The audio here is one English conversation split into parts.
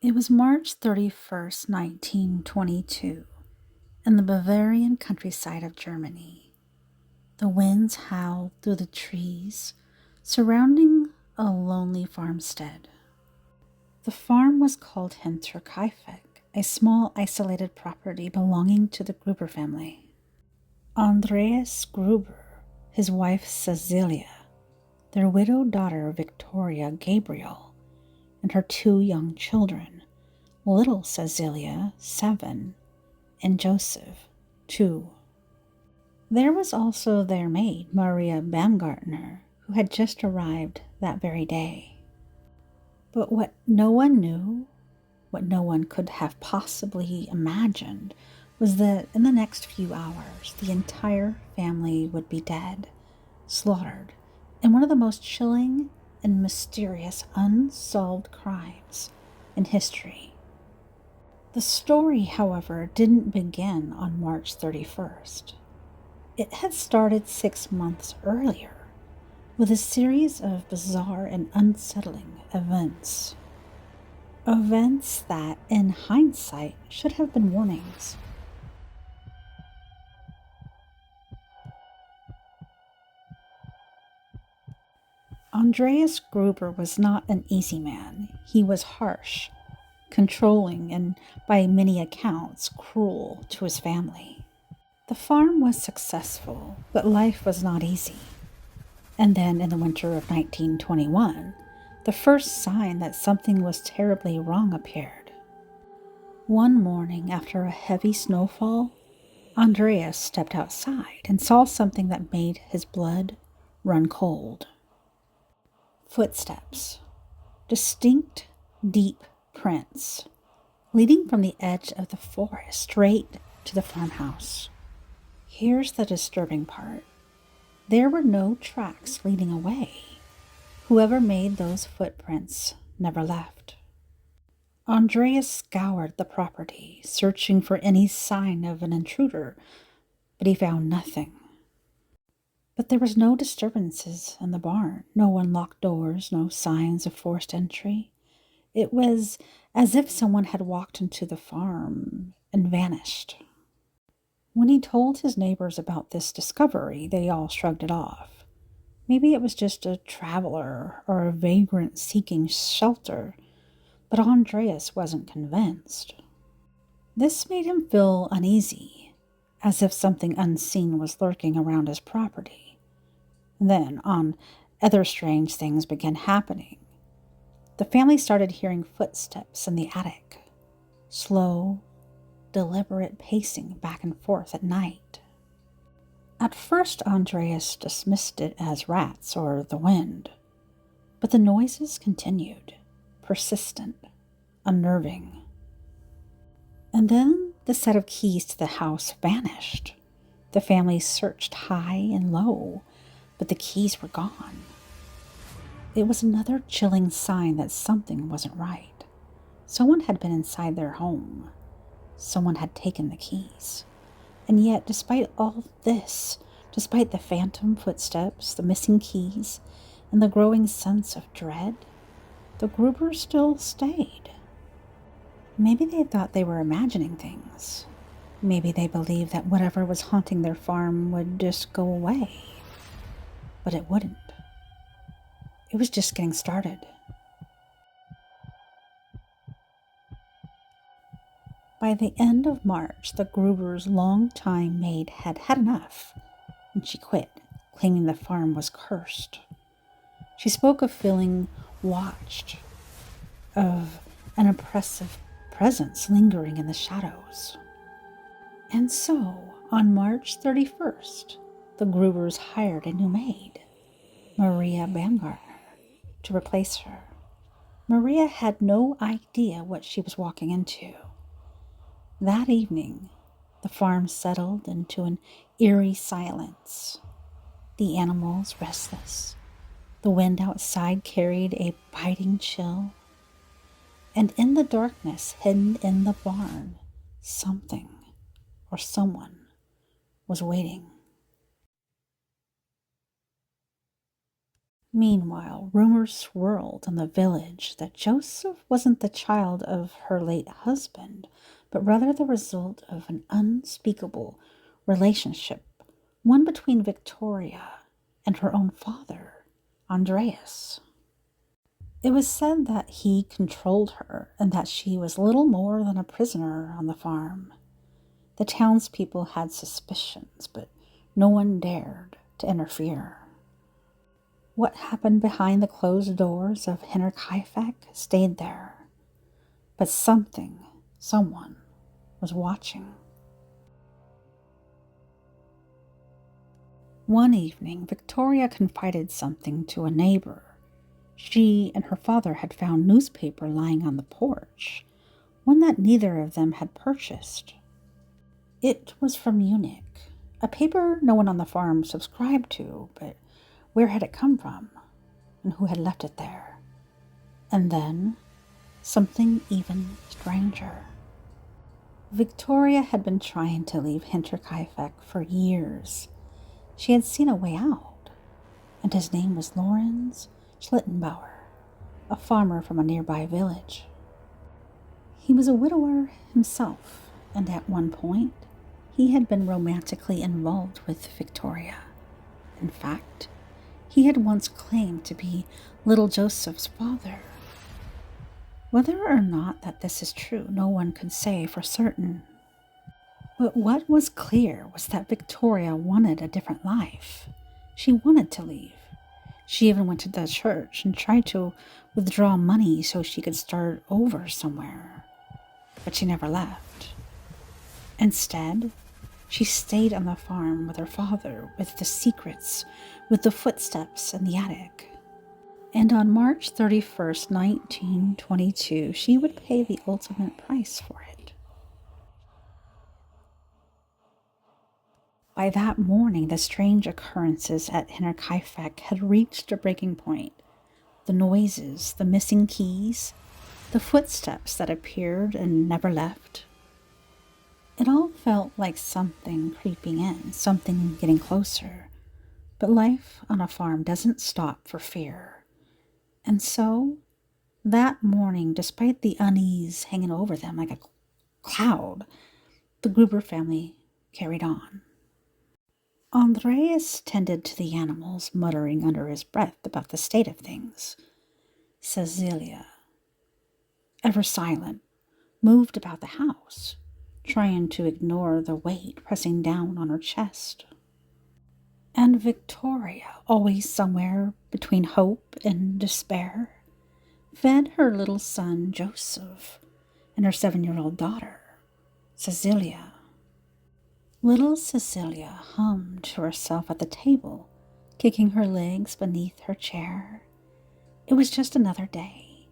It was March 31st, 1922, in the Bavarian countryside of Germany. The winds howled through the trees, surrounding a lonely farmstead. The farm was called Hinterkaifeck, a small isolated property belonging to the Gruber family. Andreas Gruber, his wife Cecilia, their widowed daughter Victoria Gabriel, and her two young children, little Cecilia, 7, and Joseph, 2. There was also their maid, Maria Baumgartner, who had just arrived that very day. But what no one knew, what no one could have possibly imagined, was that in the next few hours, the entire family would be dead, slaughtered, in one of the most chilling and mysterious unsolved crimes in history. The story, however, didn't begin on March 31st. It had started 6 months earlier with a series of bizarre and unsettling events. Events that, in hindsight, should have been warnings. Andreas Gruber was not an easy man. He was harsh, controlling, and by many accounts, cruel to his family. The farm was successful, but life was not easy. And then in the winter of 1921, the first sign that something was terribly wrong appeared. One morning after a heavy snowfall, Andreas stepped outside and saw something that made his blood run cold. Footsteps. Distinct, deep prints, leading from the edge of the forest straight to the farmhouse. Here's the disturbing part. There were no tracks leading away. Whoever made those footprints never left. Andreas scoured the property, searching for any sign of an intruder, but he found nothing. But there was no disturbances in the barn, no unlocked doors, no signs of forced entry. It was as if someone had walked into the farm and vanished. When he told his neighbors about this discovery, they all shrugged it off. Maybe it was just a traveler or a vagrant seeking shelter, but Andreas wasn't convinced. This made him feel uneasy, as if something unseen was lurking around his property. Then, other strange things began happening. The family started hearing footsteps in the attic, slow, deliberate pacing back and forth at night. At first, Andreas dismissed it as rats or the wind, but the noises continued, persistent, unnerving. And then the set of keys to the house vanished. The family searched high and low, but the keys were gone. It was another chilling sign that something wasn't right. Someone had been inside their home. Someone had taken the keys. And yet, despite all this, despite the phantom footsteps, the missing keys, and the growing sense of dread, the Grubers still stayed. Maybe they thought they were imagining things. Maybe they believed that whatever was haunting their farm would just go away. But it wouldn't. It was just getting started. By the end of March, the Gruber's longtime maid had had enough, and she quit, claiming the farm was cursed. She spoke of feeling watched, of an oppressive presence lingering in the shadows. And so, on March 31st, the Grubers hired a new maid, Maria Baumgartner, to replace her. Maria had no idea what she was walking into. That evening, the farm settled into an eerie silence. The animals restless. The wind outside carried a biting chill. And in the darkness, hidden in the barn, something or someone was waiting. Meanwhile, rumors swirled in the village that Joseph wasn't the child of her late husband, but rather the result of an unspeakable relationship, one between Victoria and her own father, Andreas. It was said that he controlled her and that she was little more than a prisoner on the farm. The townspeople had suspicions, but no one dared to interfere. What happened behind the closed doors of Hinterkaifeck stayed there, but someone, was watching. One evening, Victoria confided something to a neighbor. She and her father had found newspaper lying on the porch, one that neither of them had purchased. It was from Munich, a paper no one on the farm subscribed to, but where had it come from, and who had left it there? And then, something even stranger. Victoria had been trying to leave Hinterkaifeck for years. She had seen a way out, and his name was Lorenz Schlittenbauer, a farmer from a nearby village. He was a widower himself, and at one point, he had been romantically involved with Victoria. In fact, he had once claimed to be little Joseph's father. Whether or not that this is true, no one could say for certain. But what was clear was that Victoria wanted a different life. She wanted to leave. She even went to the church and tried to withdraw money so she could start over somewhere. But she never left. Instead, she stayed on the farm with her father, with the secrets, with the footsteps in the attic. And on March 31st, 1922, she would pay the ultimate price for it. By that morning, the strange occurrences at Hinterkaifeck had reached a breaking point. The noises, the missing keys, the footsteps that appeared and never left. It all felt like something creeping in, something getting closer. But life on a farm doesn't stop for fear. And so, that morning, despite the unease hanging over them like a cloud, the Gruber family carried on. Andreas tended to the animals, muttering under his breath about the state of things. Cecilia, ever silent, moved about the house, trying to ignore the weight pressing down on her chest. And Victoria, always somewhere between hope and despair, fed her little son Joseph and her 7-year-old daughter, Cecilia. Little Cecilia hummed to herself at the table, kicking her legs beneath her chair. It was just another day.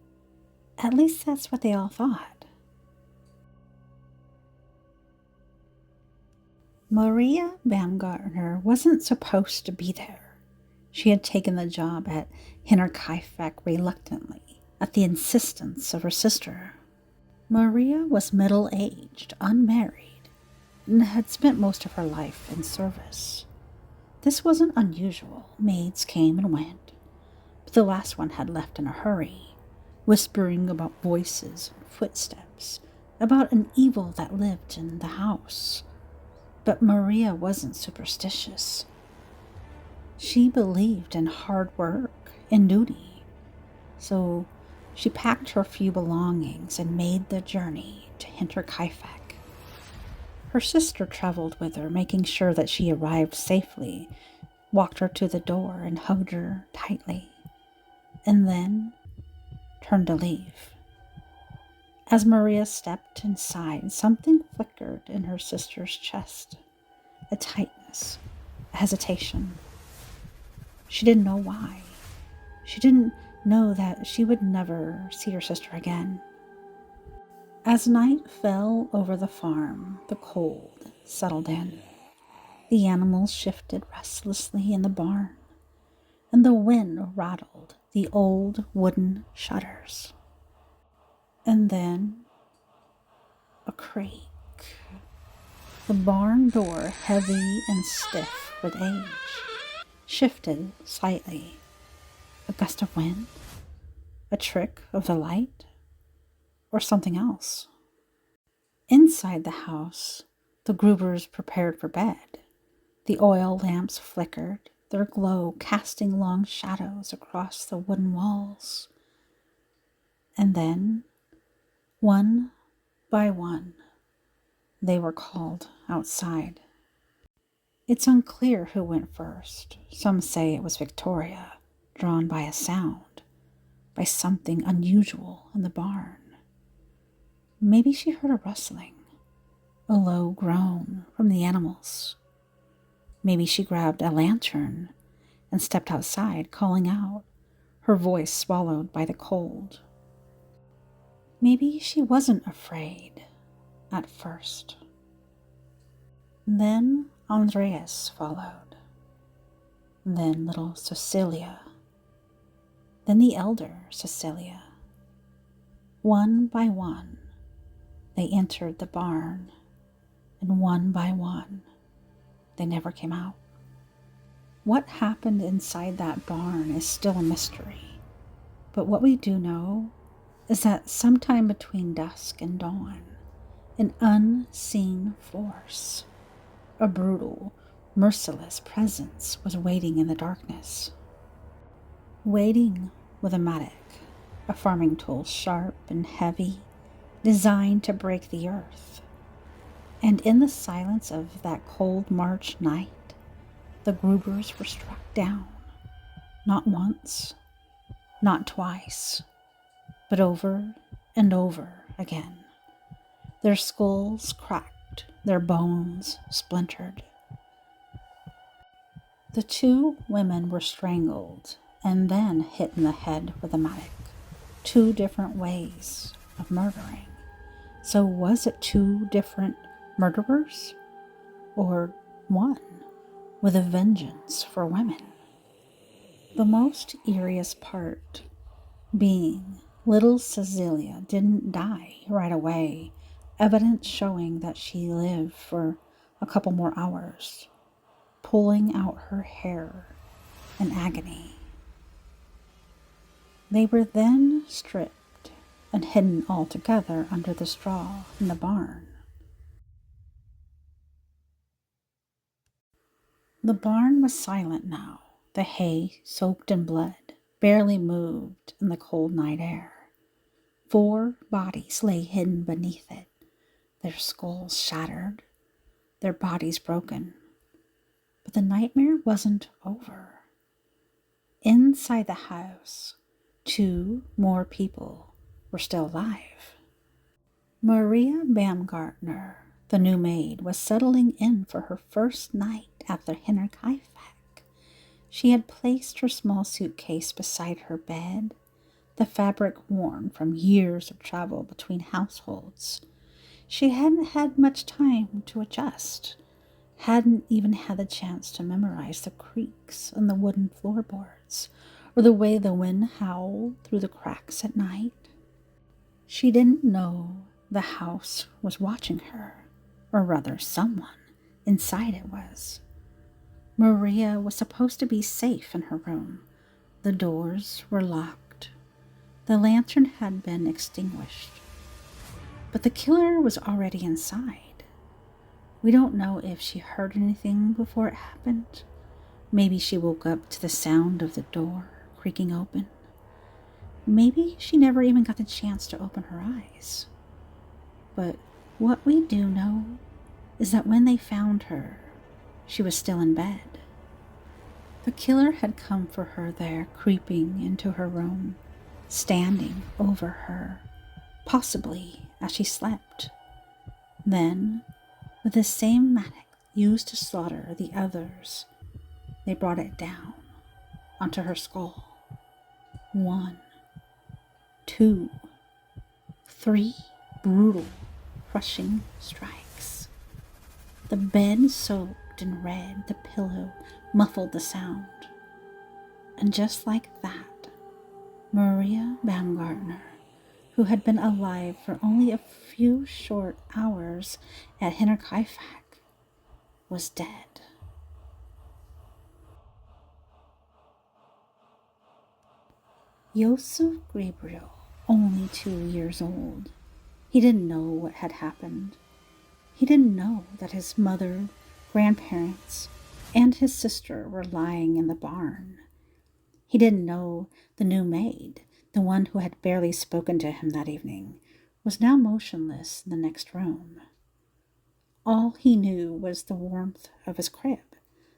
At least that's what they all thought. Maria Baumgartner wasn't supposed to be there. She had taken the job at Hinterkaifeck reluctantly, at the insistence of her sister. Maria was middle-aged, unmarried, and had spent most of her life in service. This wasn't unusual. Maids came and went, but the last one had left in a hurry, whispering about voices and footsteps, about an evil that lived in the house. But Maria wasn't superstitious. She believed in hard work and duty. So she packed her few belongings and made the journey to Hinterkaifeck. Her sister traveled with her, making sure that she arrived safely, walked her to the door and hugged her tightly, and then turned to leave. As Maria stepped inside, something flickered in her sister's chest. A tightness, a hesitation. She didn't know why. She didn't know that she would never see her sister again. As night fell over the farm, the cold settled in. The animals shifted restlessly in the barn, and the wind rattled the old wooden shutters. And then a creak. The barn door, heavy and stiff with age, shifted slightly. A gust of wind? A trick of the light? Or something else? Inside the house, the Grubers prepared for bed. The oil lamps flickered, their glow casting long shadows across the wooden walls. And then, one by one, they were called outside. It's unclear who went first. Some say it was Victoria, drawn by a sound, by something unusual in the barn. Maybe she heard a rustling, a low groan from the animals. Maybe she grabbed a lantern and stepped outside, calling out, her voice swallowed by the cold. Maybe she wasn't afraid at first. Then Andreas followed, then little Cecilia, then the elder Cecilia. One by one, they entered the barn, and one by one, they never came out. What happened inside that barn is still a mystery, but what we do know is that sometime between dusk and dawn, an unseen force, a brutal, merciless presence was waiting in the darkness. Waiting with a mattock, a farming tool sharp and heavy, designed to break the earth. And in the silence of that cold March night, the Grubers were struck down, not once, not twice, but over and over again. Their skulls cracked, their bones splintered. The two women were strangled and then hit in the head with a mattock. Two different ways of murdering. So was it two different murderers? Or one with a vengeance for women? The most eeriest part being little Cecilia didn't die right away, evidence showing that she lived for a couple more hours, pulling out her hair in agony. They were then stripped and hidden altogether under the straw in the barn. The barn was silent now, the hay soaked in blood, barely moved in the cold night air. 4 bodies lay hidden beneath it, their skulls shattered, their bodies broken. But the nightmare wasn't over. Inside the house, 2 more people were still alive. Maria Baumgartner, the new maid, was settling in for her first night at the Hinterkaifeck. She had placed her small suitcase beside her bed, the fabric worn from years of travel between households. She hadn't had much time to adjust, hadn't even had the chance to memorize the creaks in the wooden floorboards, or the way the wind howled through the cracks at night. She didn't know the house was watching her, or rather someone inside it was. Maria was supposed to be safe in her room. The doors were locked. The lantern had been extinguished. But the killer was already inside. We don't know if she heard anything before it happened. Maybe she woke up to the sound of the door creaking open. Maybe she never even got the chance to open her eyes. But what we do know is that when they found her, she was still in bed. The killer had come for her there, creeping into her room, standing over her, possibly as she slept. Then, with the same mattock used to slaughter the others, they brought it down onto her skull. 1, 2, 3 brutal, crushing strikes. The bed soaked in red, the pillow muffled the sound. And just like that, Maria Baumgartner, who had been alive for only a few short hours at Hinterkaifeck, was dead. Josef Gabriel, only 2 years old. He didn't know what had happened. He didn't know that his mother, grandparents, and his sister were lying in the barn. He didn't know the new maid, the one who had barely spoken to him that evening, was now motionless in the next room. All he knew was the warmth of his crib,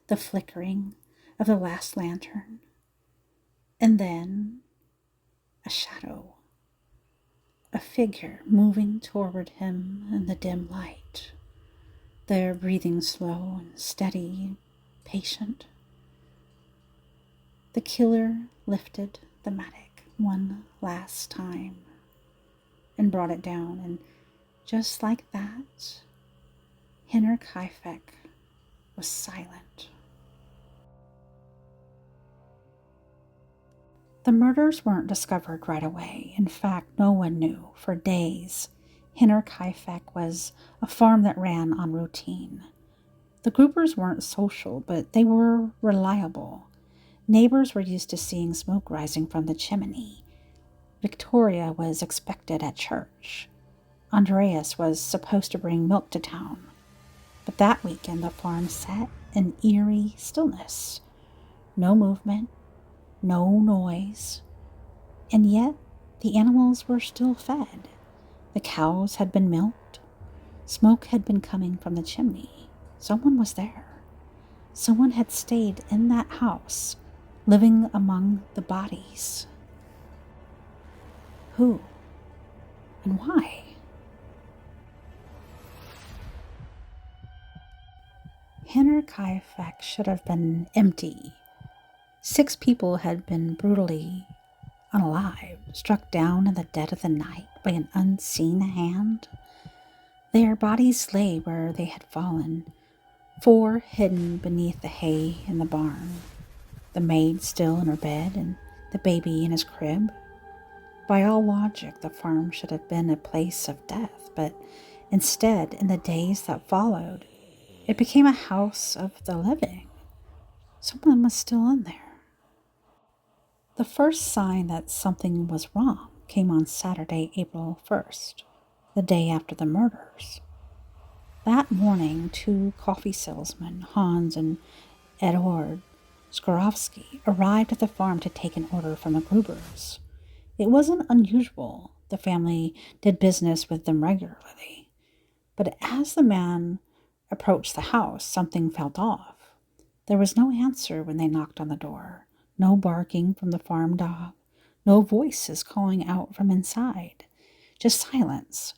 the flickering of the last lantern, and then a shadow, a figure moving toward him in the dim light, their breathing slow and steady, patient. The killer lifted the mattock one last time and brought it down, and just like that, Henner Kaifek was silent. The murders weren't discovered right away. In fact, no one knew for days. Henner Kaifek was a farm that ran on routine. The groupers weren't social, but they were reliable. Neighbors were used to seeing smoke rising from the chimney. Victoria was expected at church. Andreas was supposed to bring milk to town. But that weekend the farm sat in eerie stillness. No movement, no noise. And yet the animals were still fed. The cows had been milked. Smoke had been coming from the chimney. Someone was there. Someone had stayed in that house, living among the bodies. Who? And why? Henner Kaifek should have been empty. 6 people had been brutally unalive, struck down in the dead of the night by an unseen hand. Their bodies lay where they had fallen, 4 hidden beneath the hay in the barn, the maid still in her bed and the baby in his crib. By all logic, the farm should have been a place of death, but instead, in the days that followed, it became a house of the living. Someone was still in there. The first sign that something was wrong came on Saturday, April 1st, the day after the murders. That morning, 2 coffee salesmen, Hans and Eduard Skorovsky, arrived at the farm to take an order from the Grubers. It wasn't unusual. The family did business with them regularly. But as the man approached the house, something felt off. There was no answer when they knocked on the door. No barking from the farm dog. No voices calling out from inside. Just silence.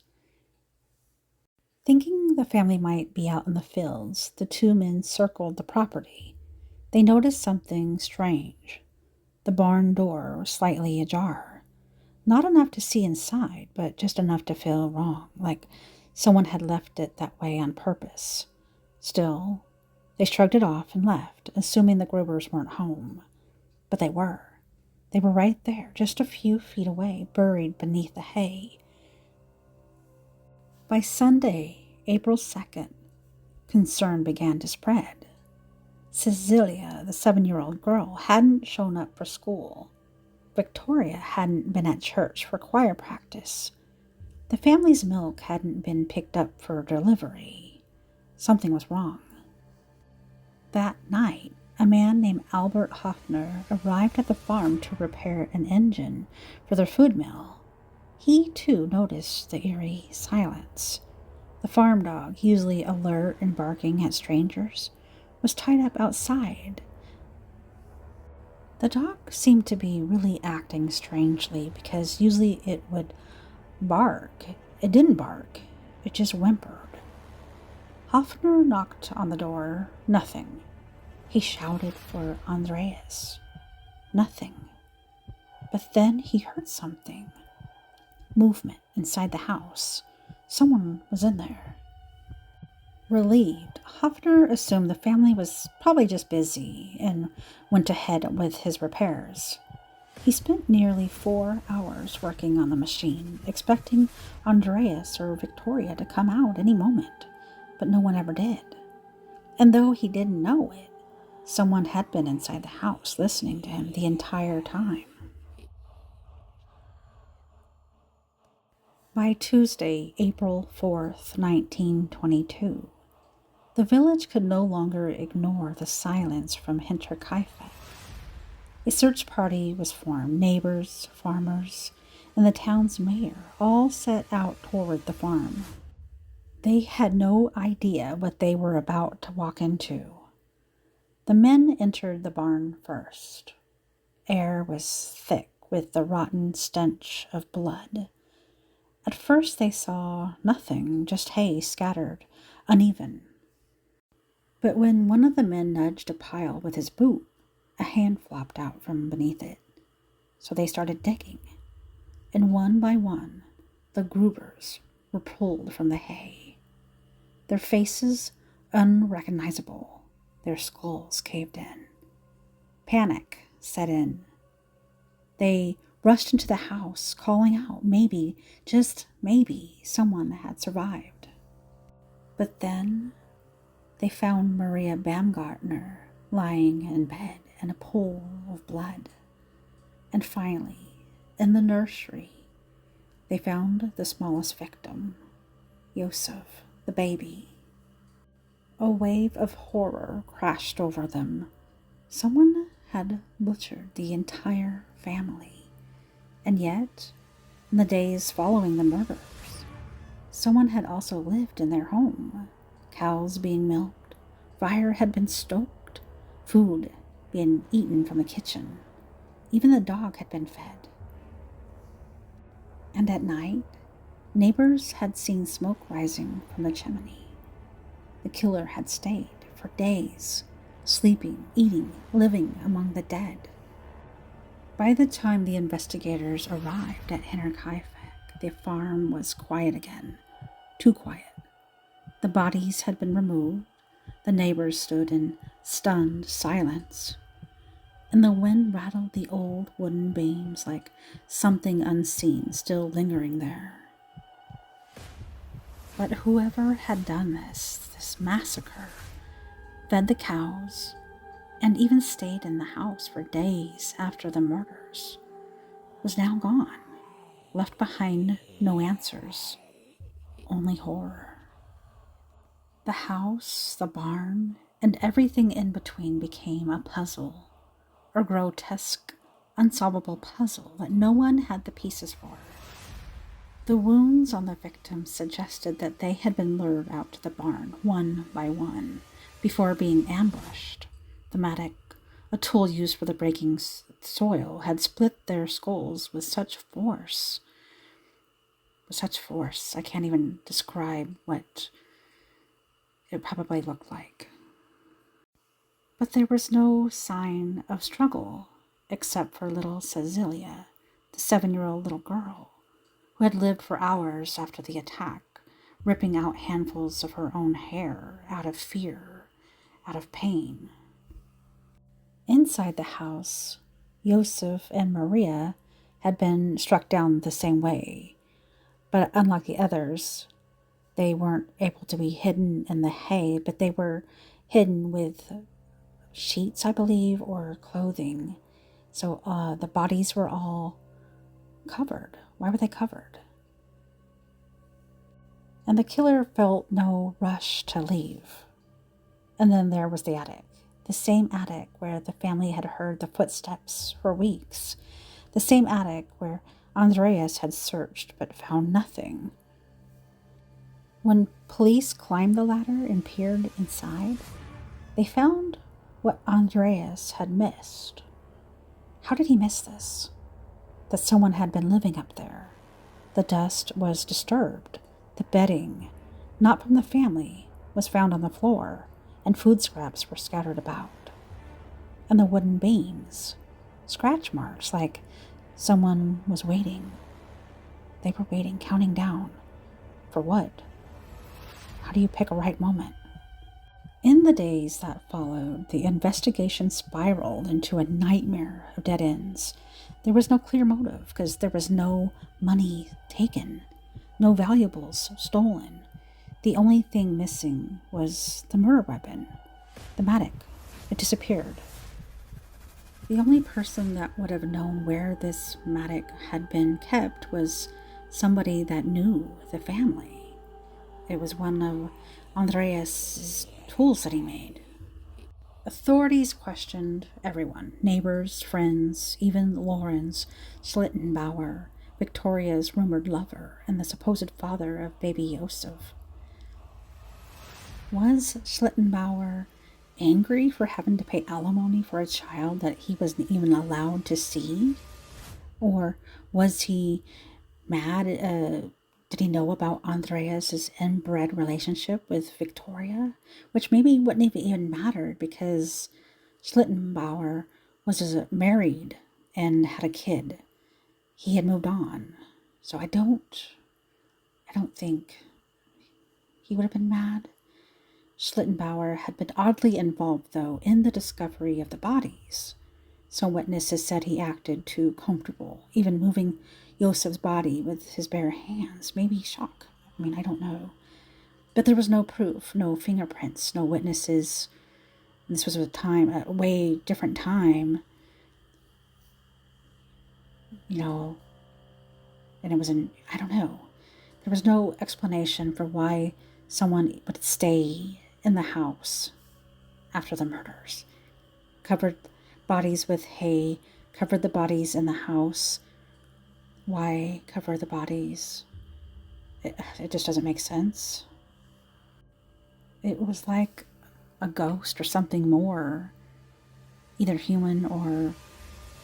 Thinking the family might be out in the fields, the 2 men circled the property. They noticed something strange. The barn door was slightly ajar. Not enough to see inside, but just enough to feel wrong, like someone had left it that way on purpose. Still, they shrugged it off and left, assuming the Grubers weren't home. But they were. They were right there, just a few feet away, buried beneath the hay. By Sunday, April 2nd, concern began to spread. Cecilia, the 7-year-old girl, hadn't shown up for school. Victoria hadn't been at church for choir practice. The family's milk hadn't been picked up for delivery. Something was wrong. That night, a man named Albert Hoffner arrived at the farm to repair an engine for their food mill. He, too, noticed the eerie silence. The farm dog, usually alert and barking at strangers, was tied up outside. The dog seemed to be really acting strangely because usually it would bark. It didn't bark. It just whimpered. Hoffner knocked on the door. Nothing. He shouted for Andreas. Nothing. But then he heard something. Movement inside the house. Someone was in there. Relieved, Hoffner assumed the family was probably just busy and went ahead with his repairs. He spent nearly 4 hours working on the machine, expecting Andreas or Victoria to come out any moment, but no one ever did. And though he didn't know it, someone had been inside the house listening to him the entire time. By Tuesday, April 4th, 1922, the village could no longer ignore the silence from Hinterkaifeck. A search party was formed. Neighbors, farmers, and the town's mayor all set out toward the farm. They had no idea what they were about to walk into. The men entered the barn first. Air was thick with the rotten stench of blood. At first they saw nothing, just hay scattered, uneven. But when one of the men nudged a pile with his boot, a hand flopped out from beneath it. So they started digging, and one by one, the Grubers were pulled from the hay. Their faces unrecognizable, their skulls caved in. Panic set in. They rushed into the house, calling out maybe, just maybe, someone had survived. But then they found Maria Baumgartner lying in bed in a pool of blood. And finally, in the nursery, they found the smallest victim, Yosef, the baby. A wave of horror crashed over them. Someone had butchered the entire family. And yet, in the days following the murders, someone had also lived in their home. Cows being milked, fire had been stoked, food being eaten from the kitchen. Even the dog had been fed. And at night, neighbors had seen smoke rising from the chimney. The killer had stayed for days, sleeping, eating, living among the dead. By the time the investigators arrived at Hinterkaifeck, the farm was quiet again. Too quiet. The bodies had been removed. The neighbors stood in stunned silence. And the wind rattled the old wooden beams like something unseen still lingering there. But whoever had done this massacre, fed the cows, and even stayed in the house for days after the murders, was now gone, left behind no answers, only horror. The house, the barn, and everything in between became a puzzle, a grotesque, unsolvable puzzle that no one had the pieces for. The wounds on the victims suggested that they had been lured out to the barn one by one before being ambushed. The mattock, a tool used for the breaking soil, had split their skulls with such force. I can't even describe what it probably looked like. But there was no sign of struggle, except for little Cecilia, the 7-year-old little girl, who had lived for hours after the attack, ripping out handfuls of her own hair out of fear, out of pain. Inside the house, Yosef and Maria had been struck down the same way, but unlike the others, they weren't able to be hidden in the hay, but they were hidden with sheets, I believe, or clothing. So the bodies were all covered. Why were they covered? And the killer felt no rush to leave. And then there was the attic. The same attic where the family had heard the footsteps for weeks. The same attic where Andreas had searched but found nothing. When police climbed the ladder and peered inside, they found what Andreas had missed. How did he miss this? That someone had been living up there. The dust was disturbed. The bedding, not from the family, was found on the floor, and food scraps were scattered about. And the wooden beams, scratch marks like someone was waiting. They were waiting, counting down. For what? How do you pick a right moment? In the days that followed, the investigation spiraled into a nightmare of dead ends. There was no clear motive because there was no money taken, no valuables stolen. The only thing missing was the murder weapon, the mattock. It disappeared. The only person that would have known where this mattock had been kept was somebody that knew the family. It was one of Andreas's tools that he made. Authorities questioned everyone, neighbors, friends, even Lorenz Schlittenbauer, Victoria's rumored lover and the supposed father of baby Josef. Was Schlittenbauer angry for having to pay alimony for a child that he wasn't even allowed to see? Or was he mad? Did he know about Andreas's inbred relationship with Victoria? Which maybe wouldn't have even mattered because Schlittenbauer was married and had a kid. He had moved on. So I don't think he would have been mad. Schlittenbauer had been oddly involved, though, in the discovery of the bodies. Some witnesses said he acted too comfortable, even moving Josef's body with his bare hands. Maybe shock. I don't know. But there was no proof, no fingerprints, no witnesses. And this was a way different time, and it was I don't know. There was no explanation for why someone would stay in the house after the murders. Covered bodies with hay, covered the bodies in the house. Why cover the bodies? It just doesn't make sense. It was like a ghost or something more, either human or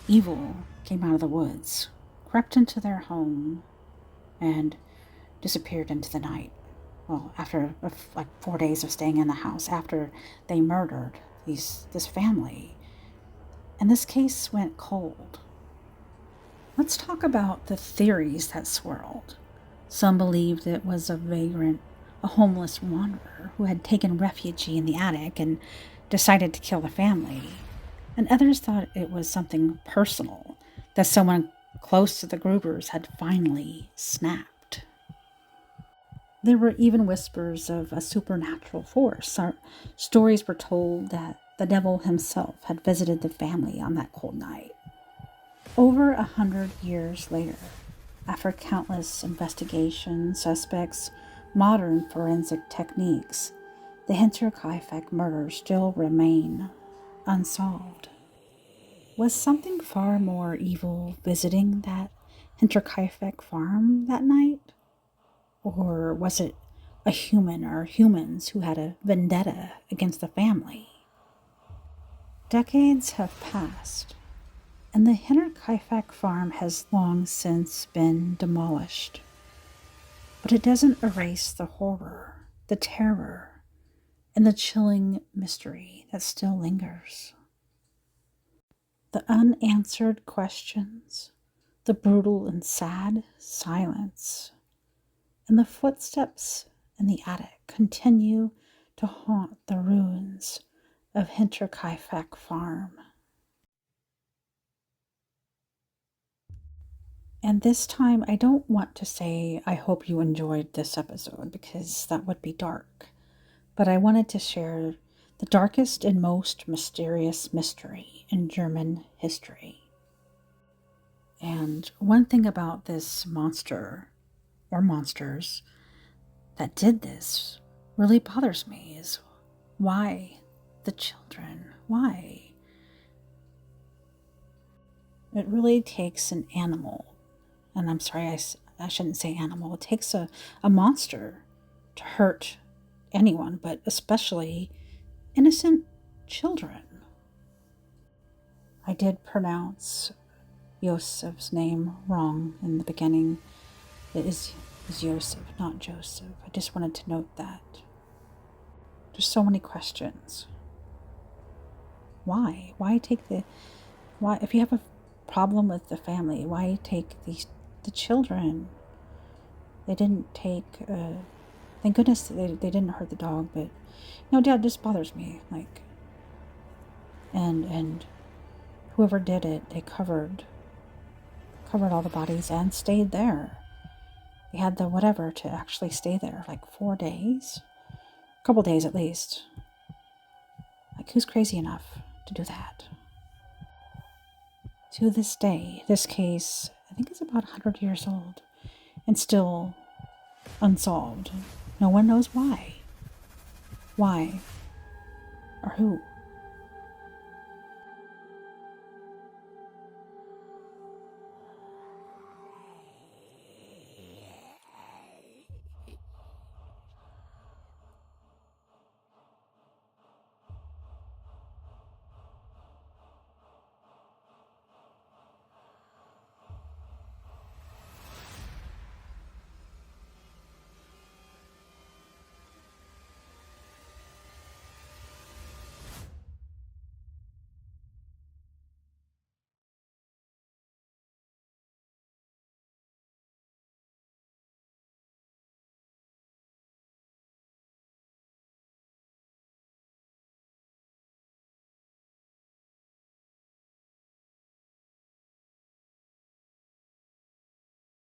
evil, came out of the woods, crept into their home, and disappeared into the night. Well, after 4 days of staying in the house, after they murdered this family. And this case went cold. Let's talk about the theories that swirled. Some believed it was a vagrant, a homeless wanderer who had taken refuge in the attic and decided to kill the family. And others thought it was something personal, that someone close to the Grubers had finally snapped. There were even whispers of a supernatural force. Stories were told that the devil himself had visited the family on that cold night. Over 100 years later, after countless investigations, suspects, modern forensic techniques, the Hinterkaifeck murders still remain unsolved. Was something far more evil visiting that Hinterkaifeck farm that night? Or was it a human or humans who had a vendetta against the family? Decades have passed, and the Hinterkaifeck farm has long since been demolished. But it doesn't erase the horror, the terror, and the chilling mystery that still lingers. The unanswered questions, the brutal and sad silence, and the footsteps in the attic continue to haunt the ruins of Hinterkaifeck Farm. And this time, I don't want to say I hope you enjoyed this episode because that would be dark. But I wanted to share the darkest and most mysterious mystery in German history. And one thing about this monster or monsters that did this really bothers me is why the children? Why? It really takes an animal, and I'm sorry, I shouldn't say animal. It takes a monster to hurt anyone, but especially innocent children. I did pronounce Yosef's name wrong in the beginning. It is Yosef, not Joseph. I just wanted to note that. There's so many questions. Why? Why if you have a problem with the family, why take the children? They didn't take, thank goodness they didn't hurt the dog, but, Dad, this bothers me, and whoever did it, they covered all the bodies and stayed there. They had the whatever to actually stay there, 4 days, a couple days at least. Who's crazy enough to do that? To this day, this case, I think it's about 100 years old, and still unsolved. No one knows why. Why? Or who?